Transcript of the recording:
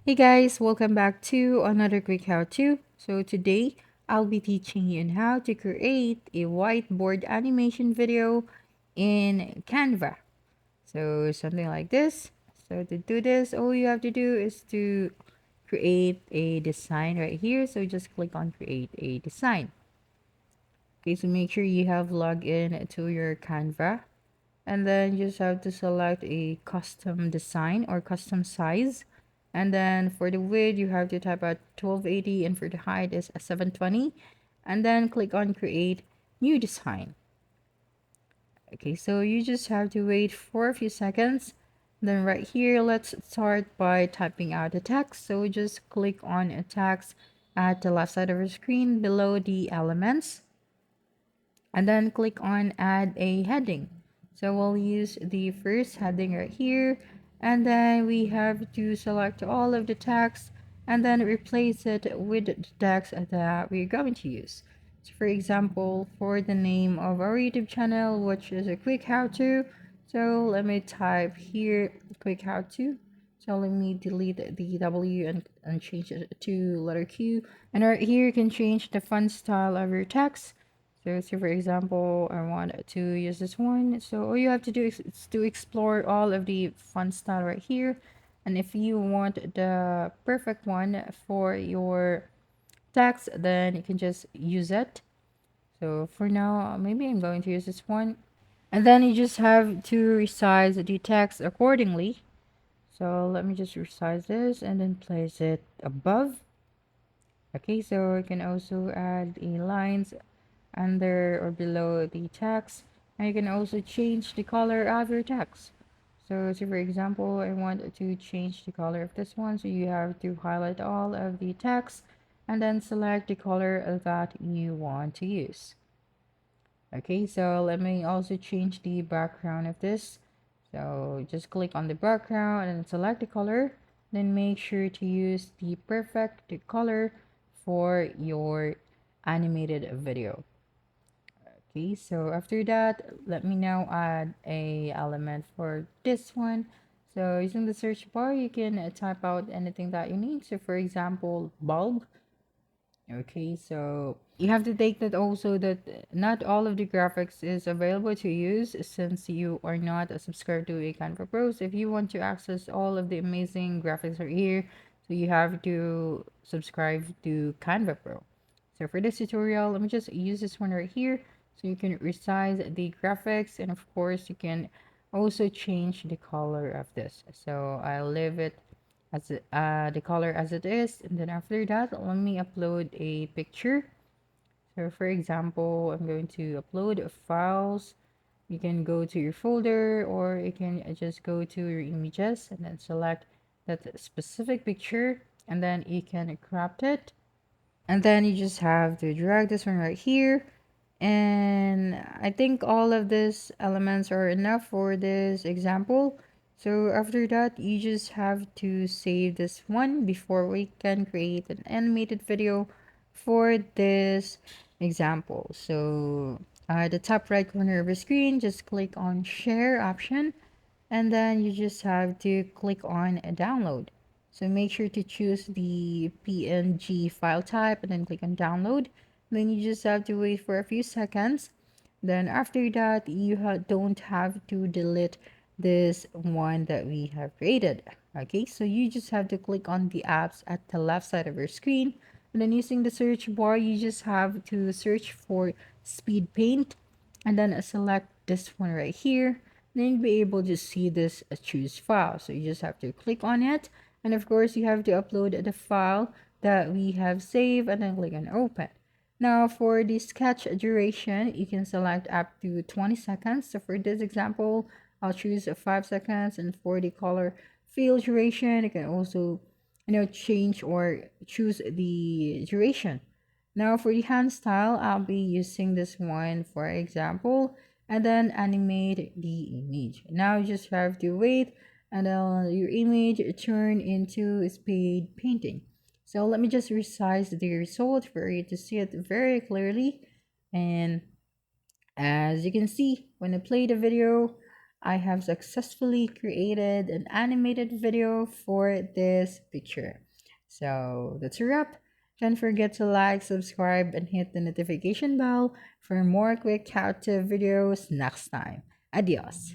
Hey guys, welcome back to another quick how-to. So today I'll be teaching you on how to create a whiteboard animation video in Canva. So something like this. So to do this, all you have to do is to create a design right here. So just click on create a design. Okay, so make sure you have logged in to your Canva, and then you just have to select a custom design or custom size, and then for the width you have to type out 1280, and for the height is 720, and then click on create new design. Okay, so you just have to wait for a few seconds. Then right here, let's start by typing out the text. So just click on a text at the left side of your screen below the elements, and then click on add a heading. So we'll use the first heading right here, and then we have to select all of the text and then replace it with the text that we're going to use. So for example, for the name of our YouTube channel, which is a quick how-to, so let me type here quick how-to. So let me delete the W and change it to letter Q. And right here you can change the font style of your text. So say for example, I want to use this one. So all you have to do is to explore all of the font style right here. And if you want the perfect one for your text, then you can just use it. So for now, maybe I'm going to use this one. And then you just have to resize the text accordingly. So let me just resize this and then place it above. Okay, so you can also add a lines under or below the text, and you can also change the color of your text. So say for example, I want to change the color of this one, so you have to highlight all of the text and then select the color that you want to use. Okay, so let me also change the background of this. So just click on the background and select the color, then make sure to use the perfect color for your animated video. Okay, so after that, let me now add a element for this one. So using the search bar, you can type out anything that you need. So for example, bulb. Okay, so you have to take that also that not all of the graphics is available to use since you are not a subscribed to a Canva Pro. So if you want to access all of the amazing graphics right here, so you have to subscribe to Canva Pro. So for this tutorial, let me just use this one right here. So you can resize the graphics, and of course you can also change the color of this. So I'll leave it as the color as it is, and then after that let me upload a picture. So for example, I'm going to upload files. You can go to your folder, or you can just go to your images and then select that specific picture, and then you can crop it, and then you just have to drag this one right here. And I think all of these elements are enough for this example. So after that, you just have to save this one before we can create an animated video for this example. So at the top right corner of the screen, just click on share option, and then you just have to click on download. So make sure to choose the PNG file type and then click on download. Then you just have to wait for a few seconds. Then after that, you don't have to delete this one that we have created. Okay, so you just have to click on the apps at the left side of your screen, and then using the search bar, you just have to search for speed paint, and then select this one right here. Then you'll be able to see this choose file. So you just have to click on it, and of course you have to upload the file that we have saved, and then click on open. Now for the sketch duration, you can select up to 20 seconds. So for this example, I'll choose 5 seconds, and for the color field duration, you can also change or choose the duration. Now for the hand style, I'll be using this one for example, and then animate the image. Now you just have to wait until your image turn into speed painting. So let me just resize the result for you to see it very clearly. And as you can see, when I play the video, I have successfully created an animated video for this picture. So that's a wrap. Don't forget to like, subscribe, and hit the notification bell for more quick how-to videos next time. Adios.